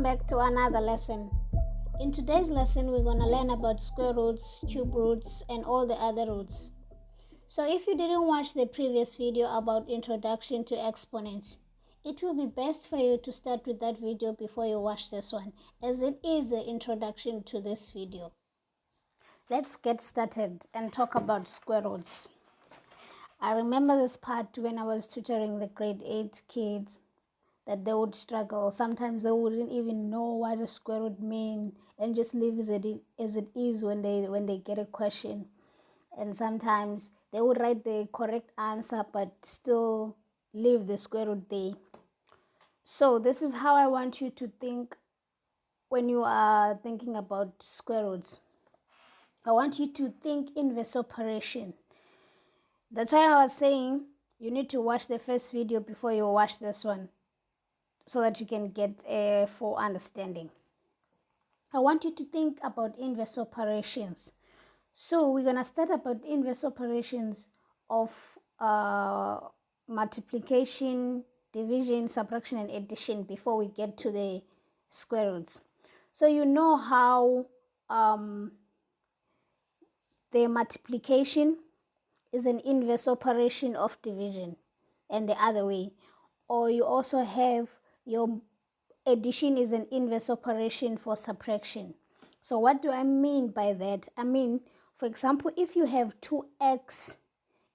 back to another lesson. In today's lesson, we're going to learn about square roots, cube roots, and all the other roots. So if you didn't watch the previous video about introduction to exponents, it will be best for you to start with that video before you watch this one, as it is the introduction to this video. Let's get started and talk about square roots. I remember this part when I was tutoring the grade 8 kids, that they would struggle. Sometimes they wouldn't even know what a square root mean and just leave as it is when they get a question. And sometimes they would write the correct answer but still leave the square root there. So this is how I want you to think when you are thinking about square roots. I want you to think inverse operation. That's why I was saying you need to watch the first video before you watch this one, so that you can get a full understanding. I want you to think about inverse operations. So we're going to start about inverse operations of multiplication, division, subtraction, and addition before we get to the square roots. So you know how the multiplication is an inverse operation of division and the other way. Or you also have your addition is an inverse operation for subtraction. So what do I mean by that? I mean, for example, if you have 2x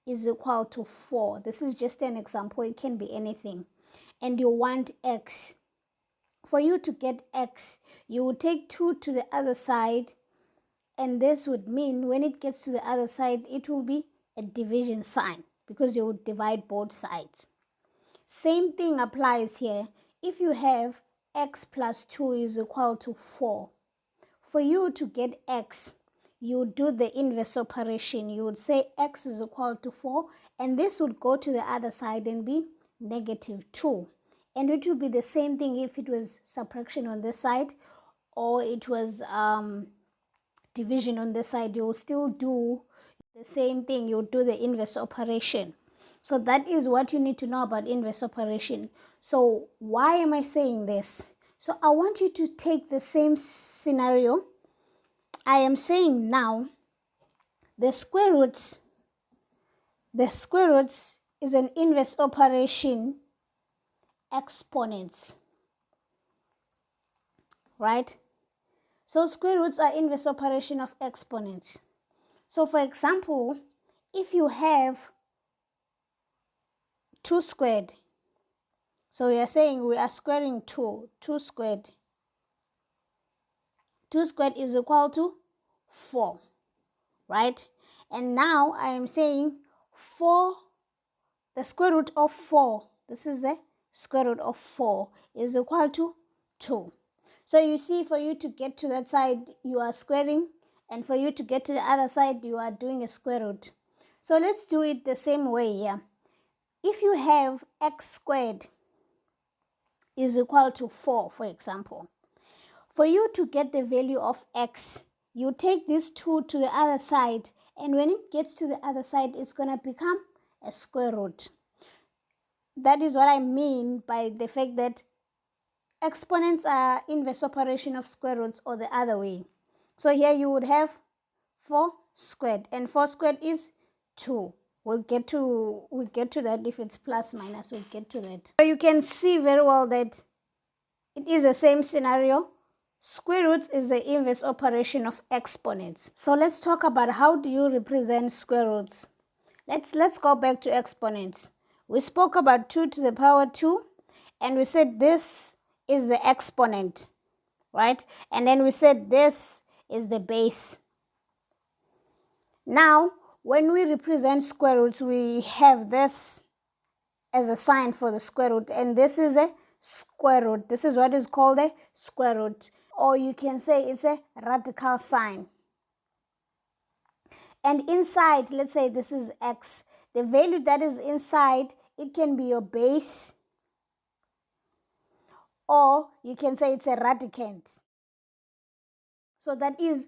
is equal to 4, this is just an example, it can be anything, and you want x. For you to get x, you would take 2 to the other side, and this would mean when it gets to the other side, it will be a division sign because you would divide both sides. Same thing applies here. If you have x plus 2 is equal to 4, for you to get x, you do the inverse operation. You would say x is equal to 4, and this would go to the other side and be negative 2. And it would be the same thing if it was subtraction on this side or it was division on this side. You will still do the same thing. You would do the inverse operation. So that is what you need to know about inverse operation. So why am I saying this? So I want you to take the same scenario I am saying now. The square roots is an inverse operation exponents, right? So square roots are inverse operation of exponents. So for example, if you have 2 squared, so we are saying we are squaring 2 squared. 2 squared is equal to 4, right? And now I am saying 4, the square root of 4, this is the square root of 4, is equal to 2. So you see, for you to get to that side, you are squaring, and for you to get to the other side, you are doing a square root. So let's do it the same way here. If you have x squared is equal to 4, for example, for you to get the value of x, you take this 2 to the other side, and when it gets to the other side, it's going to become a square root. That is what I mean by the fact that exponents are inverse operation of square roots, or the other way. So here you would have 4 squared, and 4 squared is 2. We'll get to that. If it's plus minus, we'll get to that. So you can see very well that it is the same scenario. Square roots is the inverse operation of exponents. So let's talk about how do you represent square roots. Let's go back to exponents. We spoke about 2 to the power 2, and we said this is the exponent, right? And then we said this is the base. Now, when we represent square roots, we have this as a sign for the square root, and this is a square root. This is what is called a square root, or you can say it's a radical sign. And inside, let's say this is x. The value that is inside, it can be your base, or you can say it's a radicand. So that is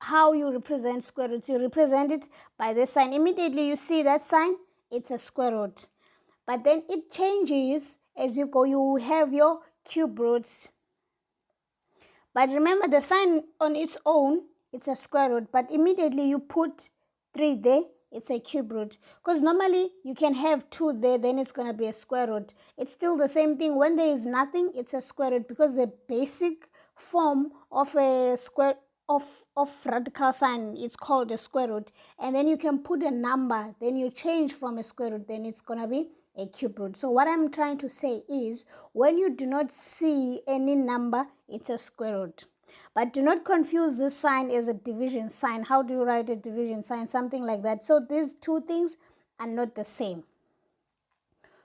how you represent square roots. You represent it by this sign. Immediately you see that sign, it's a square root. But then it changes as you go. You have your cube roots, But remember, the sign on its own, it's a square root, but immediately you put 3 there, it's a cube root. Because normally you can have 2 there, then it's going to be a square root. It's still the same thing. When there is nothing, it's a square root, because the basic form of a square of radical sign, it's called a square root. And then you can put a number, then you change from a square root, then it's going to be a cube root. So what I'm trying to say is, when you do not see any number, it's a square root. But do not confuse this sign as a division sign. How do you write a division sign? Something like that. So these two things are not the same.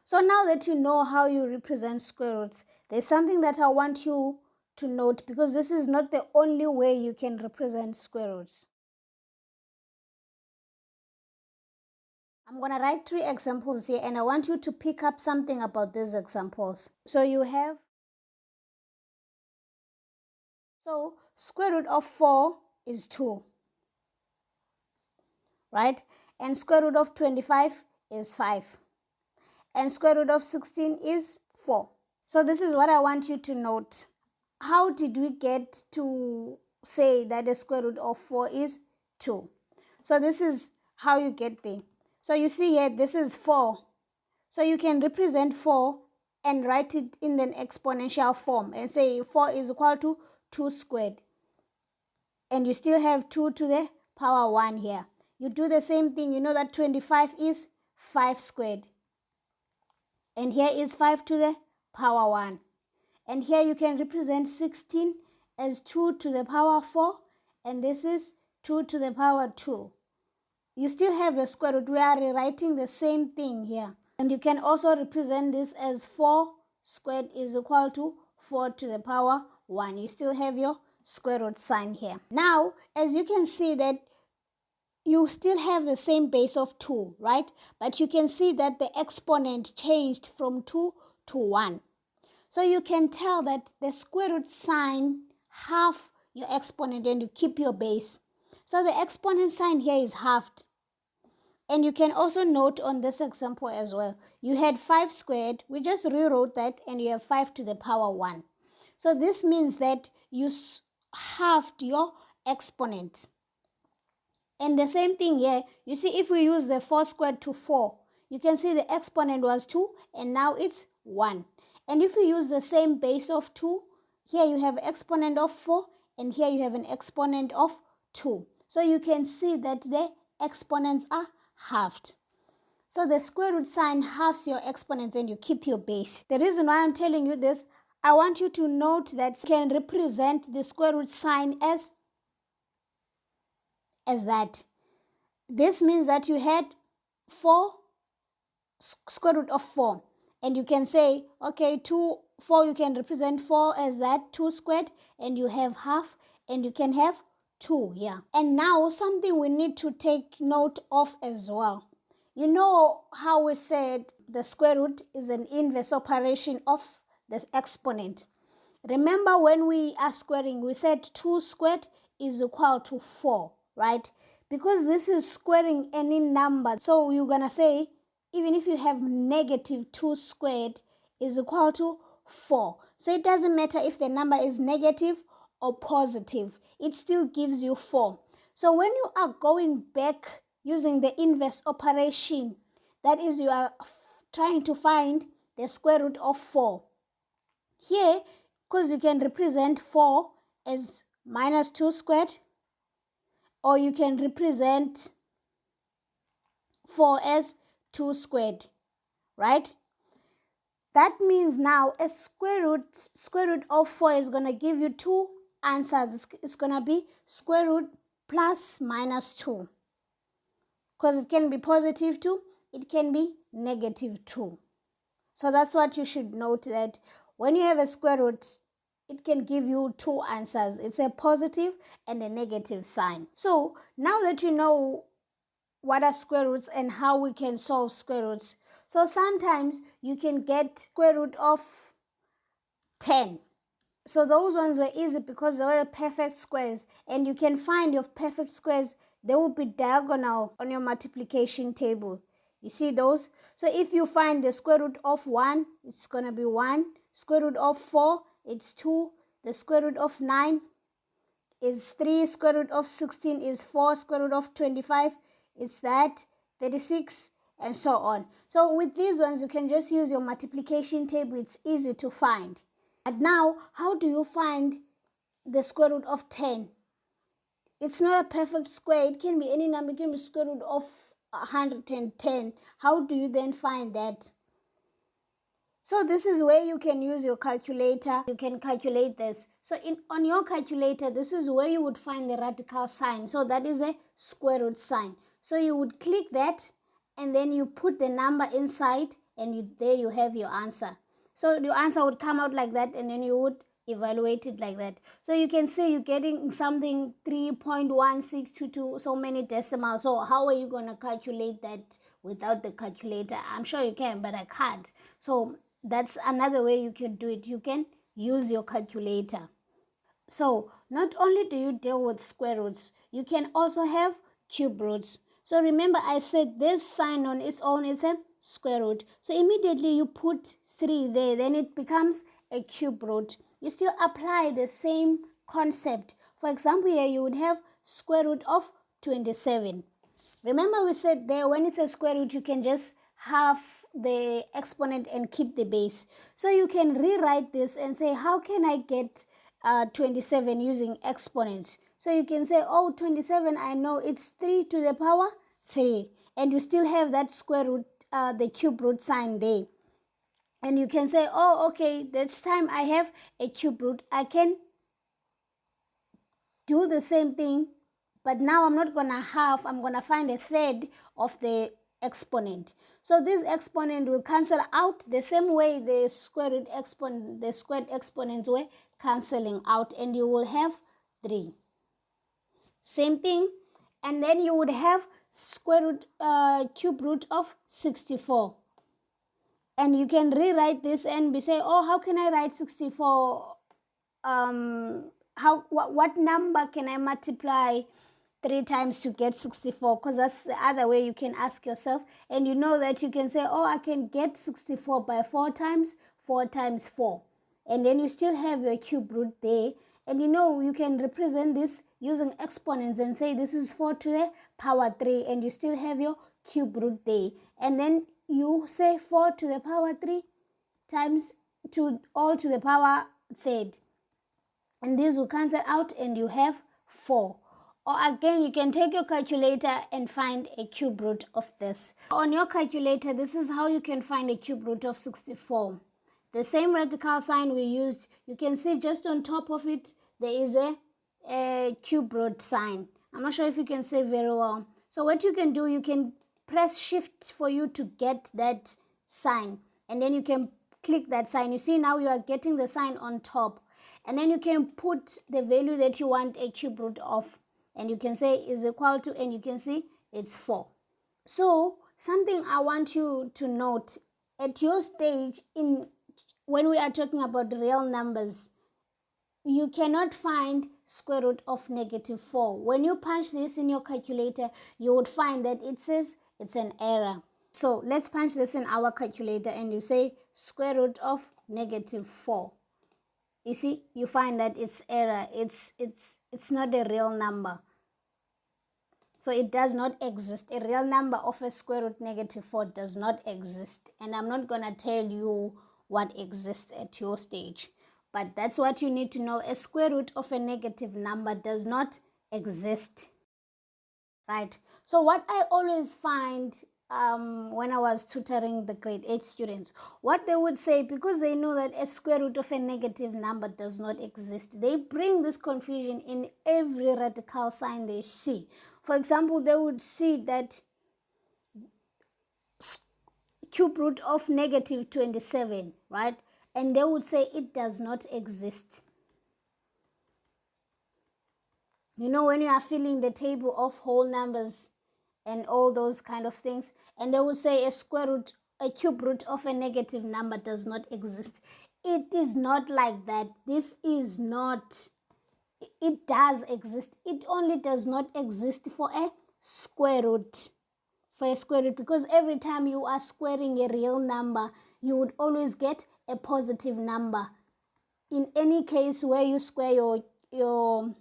So now that you know how you represent square roots, there's something that I want you to note, because this is not the only way you can represent square roots. I'm going to write 3 examples here, and I want you to pick up something about these examples. So square root of 4 is 2, right? And square root of 25 is 5. And square root of 16 is 4. So this is what I want you to note. How did we get to say that the square root of 4 is 2? So this is how you get there. So you see here, this is 4. So you can represent 4 and write it in an exponential form and say 4 is equal to 2 squared. And you still have 2 to the power 1 here. You do the same thing. You know that 25 is 5 squared. And here is 5 to the power 1. And here you can represent 16 as 2 to the power 4. And this is 2 to the power 2. You still have a square root. We are rewriting the same thing here. And you can also represent this as 4 squared is equal to 4 to the power 1. You still have your square root sign here. Now, as you can see that you still have the same base of 2, right? But you can see that the exponent changed from 2 to 1. So you can tell that the square root sign half your exponent and you keep your base. So the exponent sign here is halved. And you can also note on this example as well, you had 5 squared, we just rewrote that, and you have 5 to the power 1. So this means that you halved your exponent. And the same thing here, you see, if we use the 4 squared to 4, you can see the exponent was 2 and now it's 1. And if you use the same base of 2, here you have exponent of 4 and here you have an exponent of 2. So you can see that the exponents are halved. So the square root sign halves your exponents and you keep your base. The reason why I'm telling you this, I want you to note that you can represent the square root sign as that. This means that you had 4 square root of 4. And you can say, okay, 4, you can represent 4 as that, 2 squared, and you have half, and you can have 2 here. And now something we need to take note of as well. You know how we said the square root is an inverse operation of the exponent. Remember when we are squaring, we said 2 squared is equal to 4, right? Because this is squaring any number. So you're going to say, even if you have negative 2 squared is equal to 4. So it doesn't matter if the number is negative or positive. It still gives you 4. So when you are going back using the inverse operation, that is, you are trying to find the square root of 4. Here, because you can represent 4 as minus 2 squared, or you can represent 4 as 2 squared, right? That means now a square root of 4 is going to give you 2 answers. It's going to be square root plus minus 2. Because it can be positive 2, it can be negative 2. So that's what you should note, that when you have a square root, it can give you 2 answers. It's a positive and a negative sign. So now that you know what are square roots and how we can solve square roots, so sometimes you can get square root of 10. So those ones were easy because they were perfect squares, and you can find your perfect squares. They will be diagonal on your multiplication table. You see those? So if you find the square root of 1, it's going to be 1. Square root of 4, it's 2. The square root of 9 is 3, square root of 16 is 4, square root of 25 is that 36, and so on. So with these ones, you can just use your multiplication table. It's easy to find. And now, how do you find the square root of 10? It's not a perfect square. It can be any number. It can be square root of 110. How do you then find that? So this is where you can use your calculator. You can calculate this. So on your calculator, this is where you would find the radical sign. So that is the square root sign. So you would click that, and then you put the number inside, and there you have your answer. So your answer would come out like that, and then you would evaluate it like that. So you can see you're getting something 3.1622, so many decimals. So how are you going to calculate that without the calculator? I'm sure you can, but I can't. So that's another way you can do it. You can use your calculator. So not only do you deal with square roots, you can also have cube roots. So remember, I said this sign on its own is a square root. So immediately you put 3 there, then it becomes a cube root. You still apply the same concept. For example, here you would have square root of 27. Remember, we said there when it's a square root, you can just halve the exponent and keep the base. So you can rewrite this and say, how can I get 27 using exponents? So you can say, oh, 27, I know it's 3 to the power 3. And you still have that square root, the cube root sign there. And you can say, oh, okay, this time I have a cube root. I can do the same thing, but now I'm not going to halve. I'm going to find a third of the exponent. So this exponent will cancel out the same way the squared exponents were cancelling out, and you will have 3. Same thing. And then you would have cube root of 64. And you can rewrite this and say, oh, how can I write 64? What number can I multiply 3 times to get 64? Because that's the other way you can ask yourself. And you know that you can say, oh, I can get 64 by 4 times 4 times 4. And then you still have your cube root there. And you know you can represent this using exponents and say this is 4 to the power 3. And you still have your cube root there. And then you say 4 to the power 3 times all to the power third. And this will cancel out and you have 4. Or again, you can take your calculator and find a cube root of this. On your calculator, this is how you can find a cube root of 64. The same radical sign we used, you can see just on top of it, there is a cube root sign. I'm not sure if you can see very well. So what you can do, you can press shift for you to get that sign. And then you can click that sign. You see now you are getting the sign on top. And then you can put the value that you want a cube root of. And you can say is equal to, and you can see it's 4. So something I want you to note at your stage when we are talking about real numbers, you cannot find square root of -4. When you punch this in your calculator, you would find that it says it's an error. So let's punch this in our calculator and you say square root of -4. You see, you find that it's error. It's not a real number. So it does not exist. A real number of a square root -4 does not exist. And I'm not going to tell you what exists at your stage. But that's what you need to know. A square root of a negative number does not exist. Right? So what I always find when I was tutoring the grade 8 students, what they would say, because they know that a square root of a negative number does not exist, they bring this confusion in every radical sign they see. For example, they would see that cube root of -27, right? And they would say it does not exist. You know, when you are filling the table of whole numbers and all those kind of things, and they will say a cube root of a negative number does not exist. It is not like that. This is not, it does exist. It only does not exist for a square root. For a square root, because every time you are squaring a real number, you would always get a positive number. in any case where you square your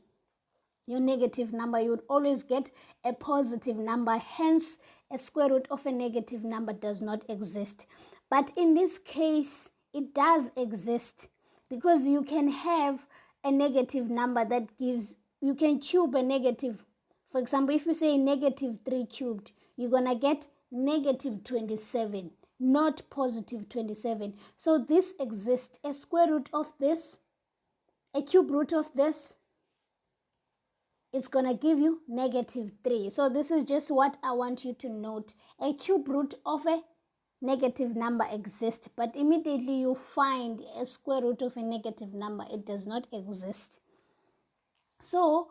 negative number, you would always get a positive number. Hence, a square root of a negative number does not exist. But in this case, it does exist, because you can have a negative number that gives, you can cube a negative. For example, if you say negative 3 cubed, you're going to get negative 27, not positive 27. So this exists. A square root of this, a cube root of this, it's going to give you negative 3. So this is just what I want you to note. A cube root of a negative number exists, but immediately you find a square root of a negative number, it does not exist. So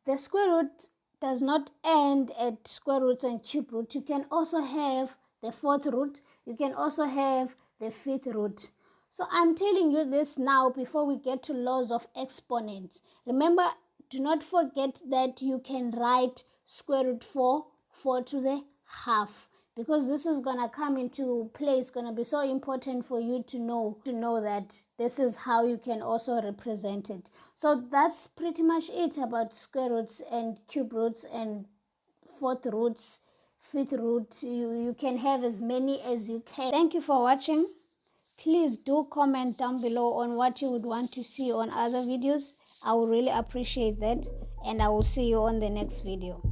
the square root does not end at square roots and cube root. You can also have the fourth root. You can also have the fifth root. So I'm telling you this now before we get to laws of exponents. Remember, do not forget that you can write square root 4 to the half, because this is going to come into play. It's going to be so important for you to know that this is how you can also represent it. So that's pretty much it about square roots and cube roots and fourth roots, fifth root. You can have as many as you can. Thank you for watching. Please do comment down below on what you would want to see on other videos. I would really appreciate that, and I will see you on the next video.